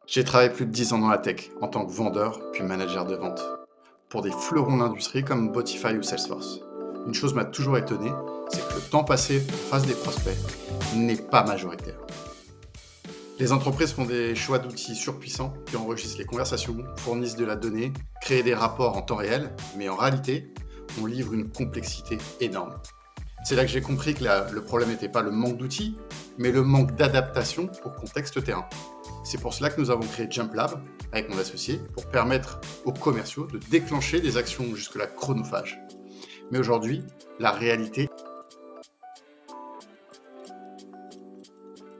J'ai travaillé plus de 10 ans dans la tech, en tant que vendeur, puis manager de vente, pour des fleurons de l'industrie comme Botify ou Salesforce. Une chose m'a toujours étonné, c'est que le temps passé en face des prospects n'est pas majoritaire. Les entreprises font des choix d'outils surpuissants qui enregistrent les conversations, fournissent de la donnée, créent des rapports en temps réel, mais en réalité, on livre une complexité énorme. C'est là que j'ai compris que le problème n'était pas le manque d'outils, mais le manque d'adaptation au contexte terrain. C'est pour cela que nous avons créé Jump Lab avec mon associé pour permettre aux commerciaux de déclencher des actions jusque-là chronophages. Mais aujourd'hui, la réalité.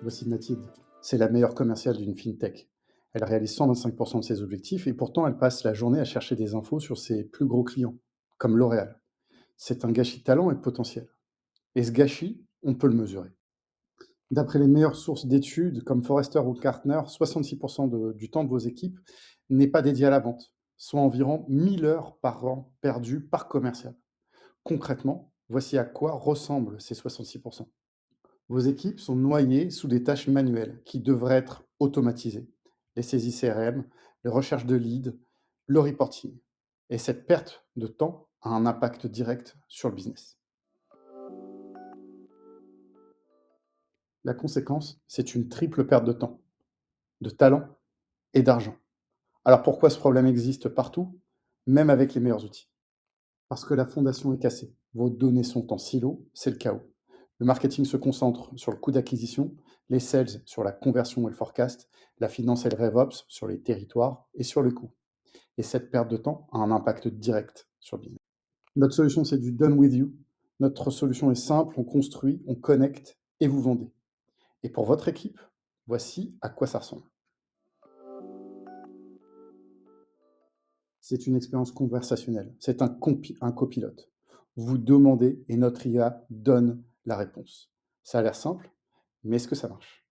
Voici Mathilde. C'est la meilleure commerciale d'une fintech. Elle réalise 125% de ses objectifs et pourtant elle passe la journée à chercher des infos sur ses plus gros clients, comme L'Oréal. C'est un gâchis de talent et de potentiel. Et ce gâchis, on peut le mesurer. D'après les meilleures sources d'études comme Forrester ou Gartner, 66% du temps de vos équipes n'est pas dédié à la vente, soit environ 1000 heures par an perdues par commercial. Concrètement, voici à quoi ressemblent ces 66%. Vos équipes sont noyées sous des tâches manuelles qui devraient être automatisées. Les saisies CRM, les recherches de leads, le reporting. Et cette perte de temps a un impact direct sur le business. La conséquence, c'est une triple perte de temps, de talent et d'argent. Alors pourquoi ce problème existe partout, même avec les meilleurs outils? Parce que la fondation est cassée. Vos données sont en silo, c'est le chaos. Le marketing se concentre sur le coût d'acquisition, les sales sur la conversion et le forecast, la finance et le RevOps sur les territoires et sur le coût. Et cette perte de temps a un impact direct sur le business. Notre solution, c'est du done with you. Notre solution est simple, on construit, on connecte et vous vendez. Et pour votre équipe, voici à quoi ça ressemble. C'est une expérience conversationnelle, c'est un copilote. Vous demandez et notre IA donne la réponse. Ça a l'air simple, mais est-ce que ça marche?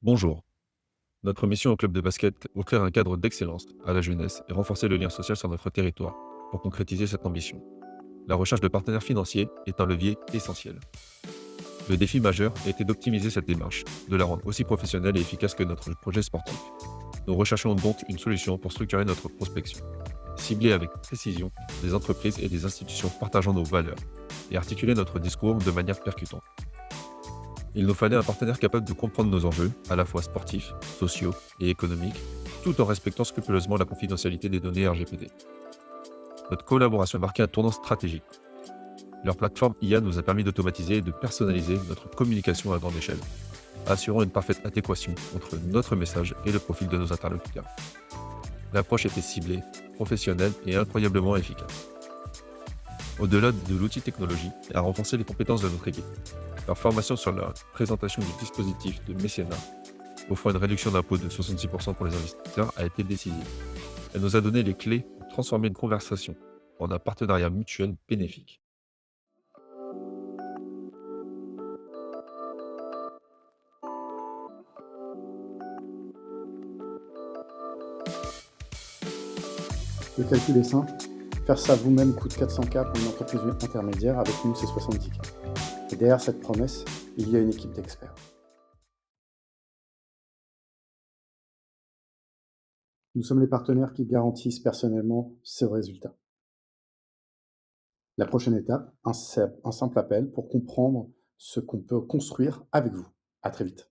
Bonjour. Notre mission au club de basket est offrir un cadre d'excellence à la jeunesse et renforcer le lien social sur notre territoire pour concrétiser cette ambition. La recherche de partenaires financiers est un levier essentiel. Le défi majeur a été d'optimiser cette démarche, de la rendre aussi professionnelle et efficace que notre projet sportif. Nous recherchons donc une solution pour structurer notre prospection, cibler avec précision des entreprises et des institutions partageant nos valeurs et articuler notre discours de manière percutante. Il nous fallait un partenaire capable de comprendre nos enjeux, à la fois sportifs, sociaux et économiques, tout en respectant scrupuleusement la confidentialité des données RGPD. Notre collaboration a marqué un tournant stratégique. Leur plateforme IA nous a permis d'automatiser et de personnaliser notre communication à grande échelle, assurant une parfaite adéquation entre notre message et le profil de nos interlocuteurs. L'approche était ciblée, professionnelle et incroyablement efficace. Au-delà de l'outil technologie, a renforcé les compétences de notre équipe. Leur formation sur la présentation du dispositif de mécénat, offrant une réduction d'impôt de 66% pour les investisseurs, a été décisive. Elle nous a donné les clés pour transformer une conversation en un partenariat mutuel bénéfique. Le calcul est simple. Faire ça vous-même coûte 400K pour une entreprise intermédiaire, avec nous c'est 70K. Et derrière cette promesse, il y a une équipe d'experts. Nous sommes les partenaires qui garantissent personnellement ce résultat. La prochaine étape, un simple appel pour comprendre ce qu'on peut construire avec vous. À très vite.